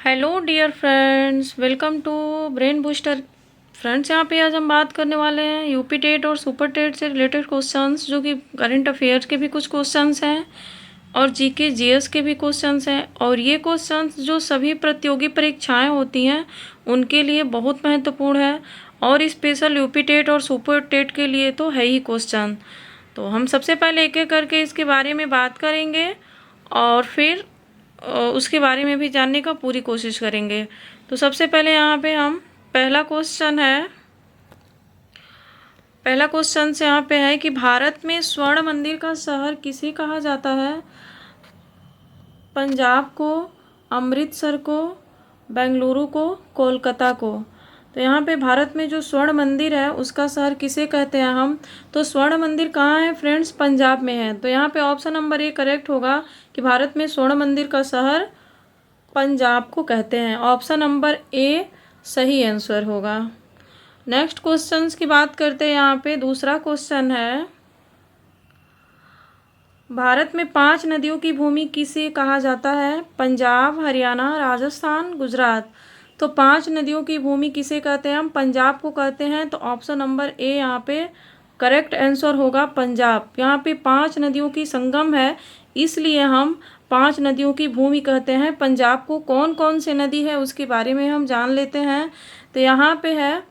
Hello dear friends, welcome to Brain Booster. Friends, यहाँ पे आज हम बात करने वाले हैं यूपी टेट और सुपर टेट से रिलेटेड क्वेश्चंस, जो कि करंट अफेयर्स के भी कुछ क्वेश्चंस हैं और जीके जीएस के भी क्वेश्चंस हैं। और ये क्वेश्चंस जो सभी प्रतियोगी परीक्षाएं होती हैं उनके लिए बहुत महत्वपूर्ण है, और स्पेशल यूपी टेट और सुपर टेट के लिए तो है ही क्वेश्चन। तो हम सबसे पहले एक एक करके इसके बारे में बात करेंगे और फिर उसके बारे में भी जानने का पूरी कोशिश करेंगे। तो सबसे पहले यहाँ पे हम पहला क्वेश्चन से यहाँ पे है कि भारत में स्वर्ण मंदिर का शहर किसे कहा जाता है? पंजाब को, अमृतसर को, बेंगलुरु को, कोलकाता को। तो यहाँ पे भारत में जो स्वर्ण मंदिर है उसका शहर किसे कहते हैं हम? तो स्वर्ण मंदिर कहाँ है फ्रेंड्स? पंजाब में है। तो यहाँ पे ऑप्शन नंबर ए करेक्ट होगा कि भारत में स्वर्ण मंदिर का शहर पंजाब को कहते हैं। ऑप्शन नंबर ए सही आंसर होगा। नेक्स्ट क्वेश्चंस की बात करते हैं। यहाँ पे दूसरा क्वेश्चन है, भारत में 5 नदियों की भूमि किसे कहा जाता है? पंजाब, हरियाणा, राजस्थान, गुजरात। तो 5 नदियों की भूमि किसे कहते हैं हम? पंजाब को कहते हैं। तो ऑप्शन नंबर ए यहाँ पे करेक्ट आंसर होगा, पंजाब। यहाँ पे 5 नदियों की संगम है, इसलिए हम 5 नदियों की भूमि कहते हैं पंजाब को। कौन कौन से नदी है उसके बारे में हम जान लेते हैं। तो यहाँ पे है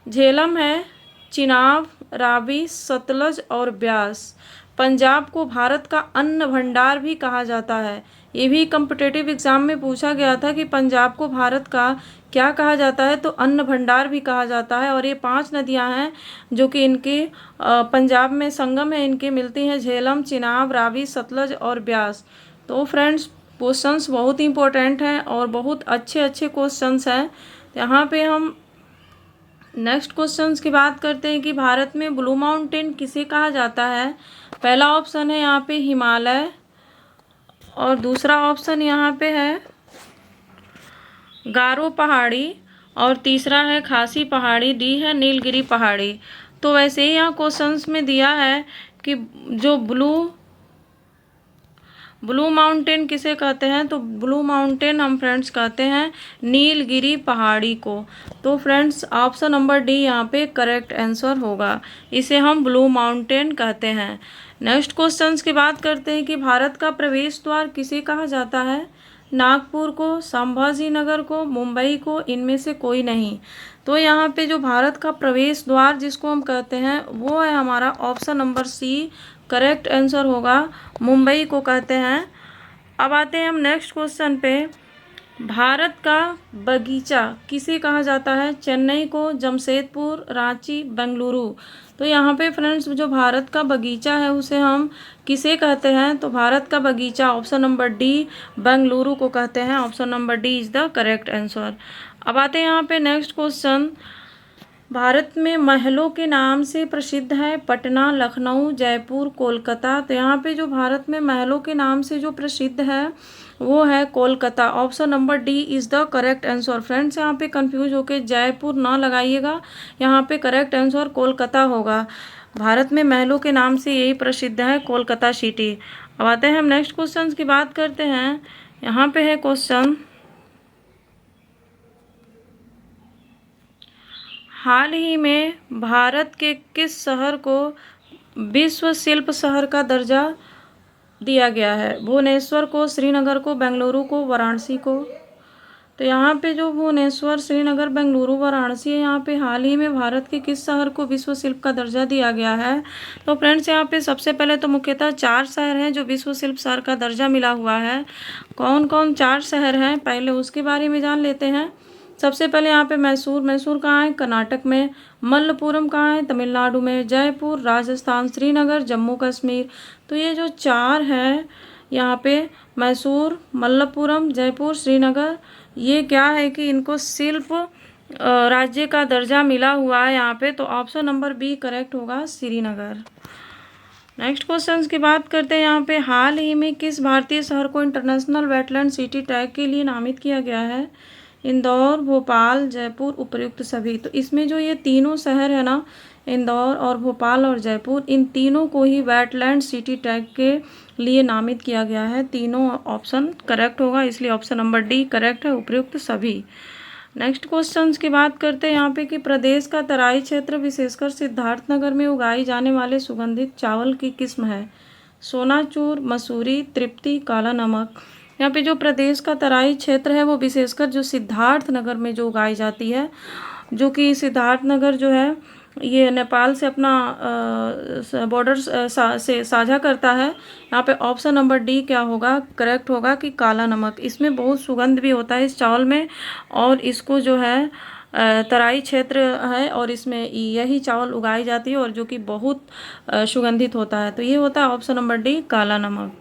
झेलम है, चिनाब, रावी, सतलज और ब्यास। पंजाब को भारत का अन्न भंडार भी कहा जाता है। ये भी कॉम्पिटिटिव एग्जाम में पूछा गया था कि पंजाब को भारत का क्या कहा जाता है? तो अन्न भंडार भी कहा जाता है। और ये 5 नदियां हैं जो कि इनके पंजाब में संगम है, इनके मिलती हैं झेलम, चिनाब, रावी, सतलज और ब्यास। तो फ्रेंड्स, क्वेश्चंस बहुत इंपॉर्टेंट हैं और बहुत अच्छे अच्छे क्वेश्चंस हैं। यहाँ पे हम नेक्स्ट क्वेश्चंस की बात करते हैं कि भारत में ब्लू माउंटेन किसे कहा जाता है? पहला ऑप्शन है यहाँ पे हिमालय, और दूसरा ऑप्शन यहाँ पे है गारो पहाड़ी, और तीसरा है खासी पहाड़ी, डी है नीलगिरी पहाड़ी। तो वैसे ही यहाँ क्वेश्चंस में दिया है कि जो ब्लू माउंटेन किसे कहते हैं? तो ब्लू माउंटेन हम फ्रेंड्स कहते हैं नीलगिरी पहाड़ी को। तो फ्रेंड्स, ऑप्शन नंबर डी यहाँ पे करेक्ट आंसर होगा, इसे हम ब्लू माउंटेन कहते हैं। नेक्स्ट क्वेश्चंस की बात करते हैं कि भारत का प्रवेश द्वार किसे कहा जाता है? नागपुर को, संभाजी नगर को, मुंबई को, इनमें से कोई नहीं। तो यहाँ पे जो भारत का प्रवेश द्वार जिसको हम कहते हैं वो है हमारा option number C, correct answer होगा, मुंबई को कहते हैं। अब आते हैं हम नेक्स्ट क्वेश्चन पे, भारत का बगीचा किसे कहा जाता है? चेन्नई को, जमशेदपुर, रांची, बेंगलुरु। तो यहाँ पे फ्रेंड्स, जो भारत का बगीचा है उसे हम किसे कहते हैं? तो भारत का बगीचा ऑप्शन नंबर डी, बेंगलुरु को कहते हैं। Option number D is the correct answer. अब आते हैं यहाँ पे नेक्स्ट क्वेश्चन, भारत में महलों के नाम से प्रसिद्ध है पटना, लखनऊ, जयपुर, कोलकाता। तो यहाँ पे जो भारत में महलों के नाम से जो प्रसिद्ध है वो है Kolkata. Option number D is the correct answer. Friends, यहाँ पे कंफ्यूज होके जयपुर ना लगाइएगा, यहाँ पे करेक्ट आंसर कोलकाता होगा। भारत में महलों के नाम से यही प्रसिद्ध है, कोलकाता सिटी। अब आते हैं हम नेक्स्ट क्वेश्चन की बात करते हैं। यहाँ पे है क्वेश्चन, हाल ही में भारत के किस शहर को विश्व शिल्प शहर का दर्जा दिया गया है? भुवनेश्वर को, श्रीनगर को, बेंगलुरु को, वाराणसी को। तो यहाँ पे जो भुवनेश्वर, श्रीनगर, बेंगलुरु, वाराणसी है, यहाँ पे हाल ही में भारत के किस शहर को विश्व शिल्प का दर्जा दिया गया है? तो फ्रेंड्स, यहाँ पे सबसे पहले तो मुख्यतः 4 शहर हैं जो विश्व शिल्प शहर का दर्जा मिला हुआ है। कौन कौन 4 शहर हैं पहले उसके बारे में जान लेते हैं। सबसे पहले यहाँ पे मैसूर कहाँ है? कर्नाटक में। मल्लपुरम कहाँ है? तमिलनाडु में। जयपुर राजस्थान, श्रीनगर जम्मू कश्मीर। तो ये जो 4 हैं यहाँ पे, मैसूर, मल्लपुरम, जयपुर, श्रीनगर, ये क्या है कि इनको शिल्प राज्य का दर्जा मिला हुआ है यहाँ पे। तो ऑप्शन नंबर बी करेक्ट होगा, श्रीनगर। नेक्स्ट क्वेश्चन की बात करते हैं। यहाँ पे हाल ही में किस भारतीय शहर को इंटरनेशनल वेटलैंड सिटी टैग के लिए नामित किया गया है? इंदौर, भोपाल, जयपुर, उपर्युक्त सभी। तो इसमें जो ये तीनों शहर है ना, इंदौर और भोपाल और जयपुर, इन तीनों को ही वेटलैंड सिटी टैग के लिए नामित किया गया है। तीनों ऑप्शन करेक्ट होगा, इसलिए ऑप्शन नंबर डी करेक्ट है, उपयुक्त सभी। नेक्स्ट क्वेश्चन की बात करते हैं यहाँ पे कि प्रदेश का तराई क्षेत्र विशेषकर सिद्धार्थनगर में उगाई जाने वाले सुगंधित चावल की किस्म है। सोनाचूर, मसूरी, तृप्ति, काला नमक। यहाँ पे जो प्रदेश का तराई क्षेत्र है वो विशेषकर जो सिद्धार्थनगर में जो उगाई जाती है, जो कि सिद्धार्थनगर जो है ये नेपाल से अपना बॉर्डर से साझा करता है। यहाँ पे ऑप्शन नंबर डी क्या होगा, करेक्ट होगा कि काला नमक। इसमें बहुत सुगंध भी होता है इस चावल में, और इसको जो है तराई क्षेत्र है और इसमें यही चावल उगाई जाती है और जो कि बहुत सुगंधित होता है। तो ये होता है ऑप्शन नंबर डी काला नमक।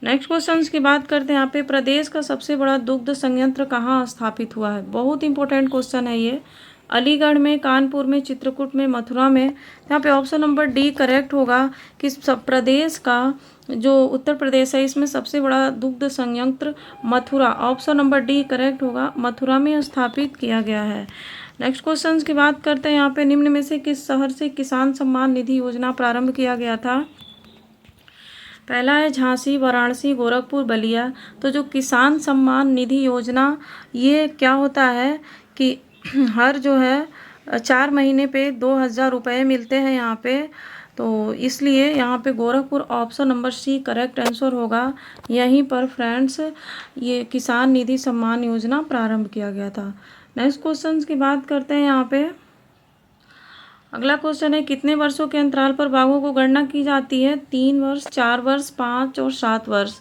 नेक्स्ट क्वेश्चन की बात करते हैं यहाँ पे प्रदेश का सबसे बड़ा दुग्ध संयंत्र कहाँ स्थापित हुआ है। बहुत इंपॉर्टेंट क्वेश्चन है ये। अलीगढ़ में, कानपुर में, चित्रकूट में, मथुरा में। यहाँ पे ऑप्शन नंबर डी करेक्ट होगा कि सब प्रदेश का जो उत्तर प्रदेश है इसमें सबसे बड़ा दुग्ध संयंत्र Mathura, option number D correct होगा, मथुरा में स्थापित किया गया है। नेक्स्ट क्वेश्चन की बात करते हैं यहाँ पे निम्न में से किस शहर से किसान सम्मान निधि योजना प्रारंभ किया गया था। पहला है झांसी, वाराणसी, गोरखपुर, बलिया। तो जो किसान सम्मान निधि योजना ये क्या होता है कि हर जो है 4 महीने पे 2,000 रुपये मिलते हैं यहाँ पे, तो इसलिए यहाँ पे Gorakhpur option number C correct answer होगा। यहीं पर फ्रेंड्स ये किसान निधि सम्मान योजना प्रारंभ किया गया था। नेक्स्ट क्वेश्चन की बात करते हैं यहाँ पे। अगला क्वेश्चन है कितने वर्षों के अंतराल पर बाघों को गणना की जाती है। 3 वर्ष, 4 वर्ष, 5 और 7 वर्ष।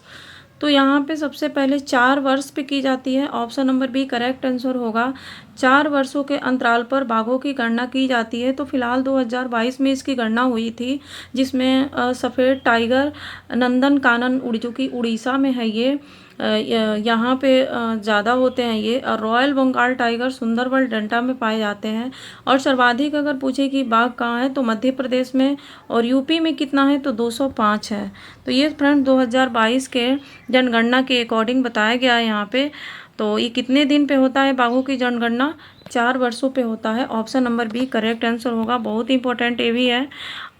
तो यहाँ पे सबसे पहले 4 वर्ष पे की जाती है, option number B correct answer होगा। 4 वर्षों के अंतराल पर बाघों की गणना की जाती है। तो फिलहाल 2022 में इसकी गणना हुई थी, जिसमें सफ़ेद टाइगर नंदन कानन जो कि उड़ीसा में है ये यहाँ पे ज़्यादा होते हैं ये, और royal Bengal tiger Sundarban delta में पाए जाते हैं। और सर्वाधिक अगर पूछे कि बाघ कहाँ है तो मध्य प्रदेश में, और यूपी में कितना है तो 205 है। तो ये फ्रेंड 2022 के जनगणना के अकॉर्डिंग बताया गया है यहाँ पे। तो ये कितने दिन पे होता है बाघों की जनगणना, 4 वर्षों पे होता है, option number B correct answer होगा। बहुत इंपॉर्टेंट ये भी है।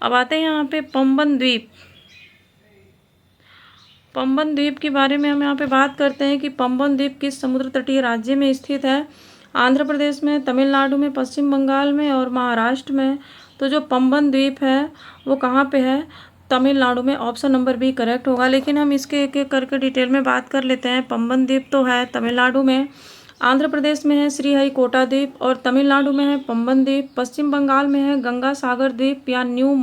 अब आते हैं यहाँ पे पंबन द्वीप। पंबन द्वीप के बारे में हम यहाँ पे बात करते हैं कि पंबन द्वीप किस समुद्र तटीय राज्य में स्थित है। आंध्र प्रदेश में, तमिलनाडु में, पश्चिम बंगाल में और महाराष्ट्र में। तो जो पंबन द्वीप है वो कहाँ पे है, तमिलनाडु में, ऑप्शन नंबर बी करेक्ट होगा। लेकिन हम इसके एक एक करके डिटेल में बात कर लेते हैं। पंबन द्वीप तो है तमिलनाडु में, आंध्र प्रदेश में है श्रीहरिकोटा द्वीप, और तमिलनाडु में है पंबन द्वीप। पश्चिम बंगाल में है गंगा सागर द्वीप या न्यू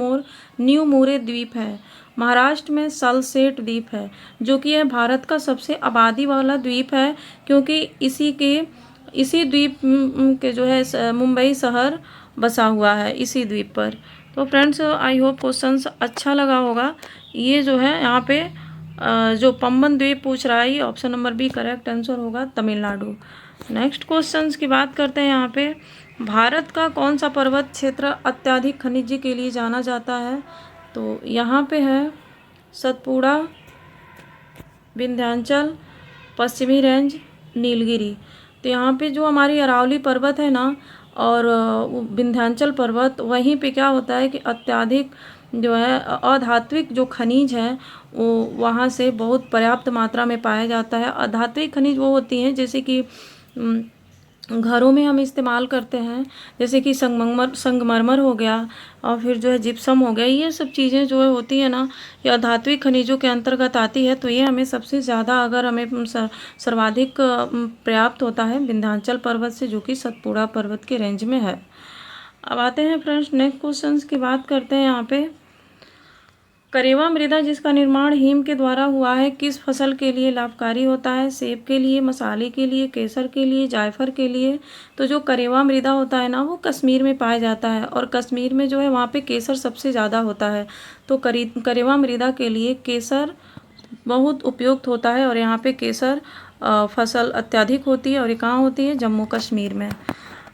मोरे द्वीप है। महाराष्ट्र में सलसेट द्वीप है, जो कि यह भारत का सबसे आबादी वाला द्वीप है, क्योंकि इसी द्वीप के जो है मुंबई शहर बसा हुआ है इसी द्वीप पर। तो फ्रेंड्स आई होप क्वेश्चंस अच्छा लगा होगा। ये जो है यहाँ पे जो पंबन द्वीप पूछ रहा है, ये option number B correct answer होगा, तमिलनाडु। नेक्स्ट क्वेश्चंस की बात करते हैं यहाँ पे। भारत का कौन सा पर्वत क्षेत्र अत्यधिक खनिज के लिए जाना जाता है। तो यहाँ पे है सतपुड़ा, विंध्याचल, पश्चिमी रेंज, नीलगिरी। तो यहाँ पे जो हमारी अरावली पर्वत है ना, और विंध्याचल पर्वत, वहीं पे क्या होता है कि अत्यधिक जो है अधात्विक जो खनिज है वो वहाँ से बहुत पर्याप्त मात्रा में पाया जाता है। अधात्विक खनिज वो होती हैं जैसे कि घरों में हम इस्तेमाल करते हैं, जैसे कि संगमरमर हो गया, और फिर जो है जिप्सम हो गया। ये सब चीज़ें जो है होती है ना, ये अधात्विक खनिजों के अंतर्गत आती है। तो ये हमें सबसे ज़्यादा अगर हमें सर्वाधिक पर्याप्त होता है विंध्याचल पर्वत से, जो कि सतपुड़ा पर्वत के रेंज में है। अब आते हैं फ्रेंड्स नेक्स्ट क्वेश्चन की बात करते हैं यहाँ पे। करेवा मृदा जिसका निर्माण हिम के द्वारा हुआ है किस फसल के लिए लाभकारी होता है। सेब के लिए, मसाले के लिए, केसर के लिए, जायफल के लिए। तो जो करेवा मृदा होता है ना, वो कश्मीर में पाया जाता है, और कश्मीर में जो है वहाँ पे केसर सबसे ज़्यादा होता है। तो करेवा मृदा के लिए केसर बहुत उपयुक्त होता है, और यहाँ पे केसर फसल अत्यधिक होती है, और ये कहाँ होती है, जम्मू कश्मीर में।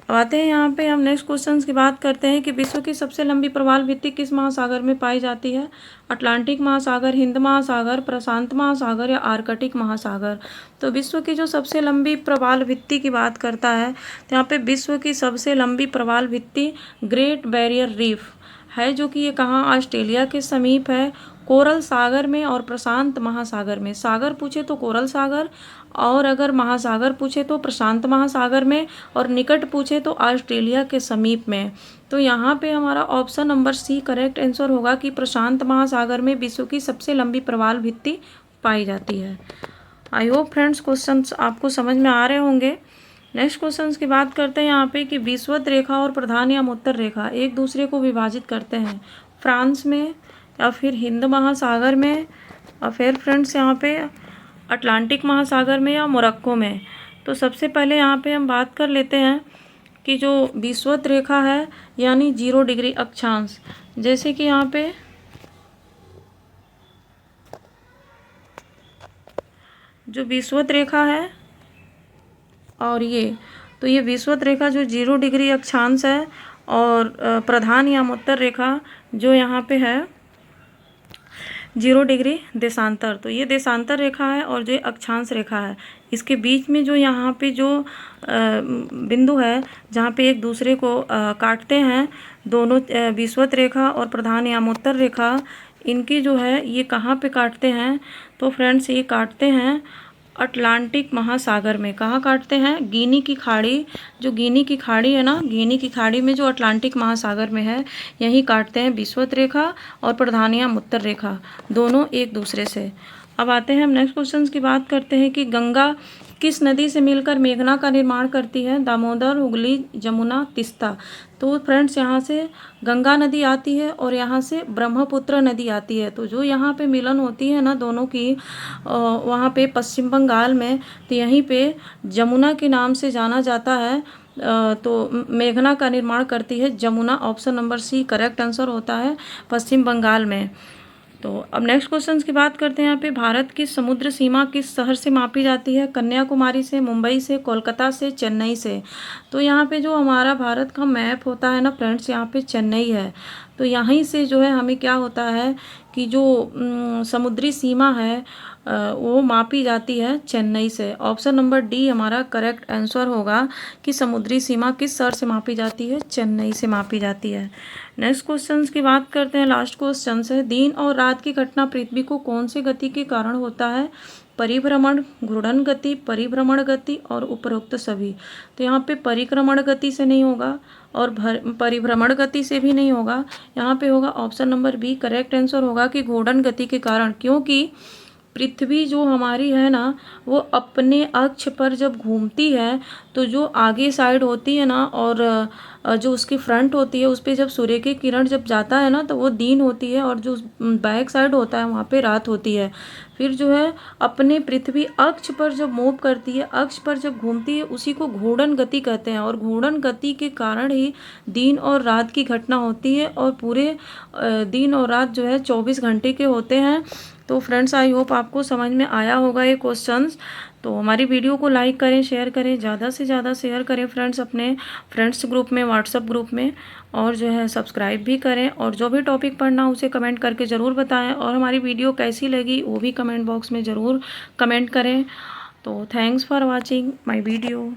अब आते हैं यहाँ पे हम नेक्स्ट क्वेश्चन की बात करते हैं कि विश्व की सबसे लंबी प्रवाल भित्ति किस महासागर में पाई जाती है। अटलांटिक महासागर, हिंद महासागर, प्रशांत महासागर या आर्कटिक महासागर। तो विश्व की जो सबसे लंबी प्रवाल भित्ति की बात करता है, तो यहाँ पे विश्व की सबसे लंबी प्रवाल भित्ति ग्रेट बैरियर रीफ है जो कि ये कहाँ ऑस्ट्रेलिया के समीप है, कोरल सागर में और प्रशांत महासागर में। सागर पूछे तो कोरल सागर, और अगर महासागर पूछे तो प्रशांत महासागर में, और निकट पूछे तो ऑस्ट्रेलिया के समीप में। तो यहाँ पे हमारा option number C correct answer होगा कि प्रशांत महासागर में विश्व की सबसे लंबी प्रवाल भित्ति पाई जाती है। आई होप फ्रेंड्स क्वेश्चंस आपको समझ में आ रहे होंगे। नेक्स्ट क्वेश्चंस की बात करते हैं यहाँ पे कि विषुवत रेखा और प्रधान या उत्तर रेखा एक दूसरे को विभाजित करते हैं फ्रांस में, या फिर हिंद महासागर में, और फिर फ्रेंड्स यहाँ पे अटलांटिक महासागर में, या मोरक्को में। तो सबसे पहले यहाँ पे हम बात कर लेते हैं कि जो विषुवत रेखा है यानी 0 डिग्री अक्षांश, जैसे कि यहाँ पे जो विषुवत रेखा है और तो ये विषुवत रेखा जो 0 डिग्री अक्षांश है, और प्रधान या उत्तर रेखा जो यहाँ पे है 0 डिग्री देशांतर। तो ये देशांतर रेखा है और जो अक्षांश रेखा है, इसके बीच में जो यहाँ पे जो बिंदु है जहाँ पे एक दूसरे को काटते हैं, दोनों विषुवत रेखा और प्रधान या उत्तर रेखा, इनकी जो है ये कहाँ पे काटते हैं, तो फ्रेंड्स ये काटते हैं अटलांटिक महासागर में। कहाँ काटते हैं? गिनी की खाड़ी, जो गिनी की खाड़ी है ना, गिनी की खाड़ी में जो अटलांटिक महासागर में है, यहीं काटते हैं विषुवत रेखा और प्रधान या उत्तर रेखा, दोनों एक दूसरे से। अब आते हैं हम नेक्स्ट क्वेश्चन की बात करते हैं कि गंगा किस नदी से मिलकर मेघना का निर्माण करती है? दामोदर, हुगली, जमुना, तीस्ता। तो फ्रेंड्स यहाँ से गंगा नदी आती है और यहाँ से ब्रह्मपुत्र नदी आती है। तो जो यहाँ पे मिलन होती है ना दोनों की, वहाँ पे पश्चिम बंगाल में, तो यहीं पे जमुना के नाम से जाना जाता है। तो मेघना का निर्माण करती है Jamuna. Option number C correct answer होता है, पश्चिम बंगाल में। तो अब नेक्स्ट क्वेश्चन की बात करते हैं यहाँ पे, भारत की समुद्र सीमा किस शहर से मापी जाती है? कन्याकुमारी से, मुंबई से, कोलकाता से, चेन्नई से। तो यहाँ पे जो हमारा भारत का मैप होता है ना फ्रेंड्स, यहाँ पे चेन्नई है। तो यहीं से जो है हमें क्या होता है कि जो समुद्री सीमा है वो मापी जाती है चेन्नई से। ऑप्शन नंबर डी हमारा करेक्ट आंसर होगा कि समुद्री सीमा किस शहर से मापी जाती है? चेन्नई से मापी जाती है। नेक्स्ट क्वेश्चन की बात करते हैं, लास्ट क्वेश्चन है, दिन और रात की घटना पृथ्वी को कौन से गति के कारण होता है? परिभ्रमण, घूर्णन गति, परिभ्रमण गति और उपरोक्त सभी। तो यहाँ पे परिक्रमण गति से नहीं होगा और परिभ्रमण गति से भी नहीं होगा, यहाँ पे होगा option number B correct answer होगा कि घूर्णन गति के कारण। क्योंकि पृथ्वी जो हमारी है ना, वो अपने अक्ष पर जब घूमती है तो जो आगे साइड होती है ना, और जो उसकी फ्रंट होती है उस पर जब सूर्य की किरण जब जाता है ना, तो वो दिन होती है, और जो बैक साइड होता है वहाँ पे रात होती है। फिर जो है अपने पृथ्वी अक्ष पर जब मूव करती है, अक्ष पर जब घूमती है, उसी को घूर्णन गति कहते हैं। और घूर्णन गति के कारण ही दिन और रात की घटना होती है, और पूरे दिन और रात जो है 24 घंटे के होते हैं। तो फ्रेंड्स आई होप आपको समझ में आया होगा ये क्वेश्चंस। तो हमारी वीडियो को लाइक करें, शेयर करें, ज़्यादा से ज़्यादा शेयर करें फ्रेंड्स अपने फ्रेंड्स ग्रुप में, व्हाट्सएप ग्रुप में, और जो है सब्सक्राइब भी करें। और जो भी टॉपिक पढ़ना उसे कमेंट करके ज़रूर बताएं, और हमारी वीडियो कैसी लगी वो भी कमेंट बॉक्स में ज़रूर कमेंट करें। तो thanks for watching my video.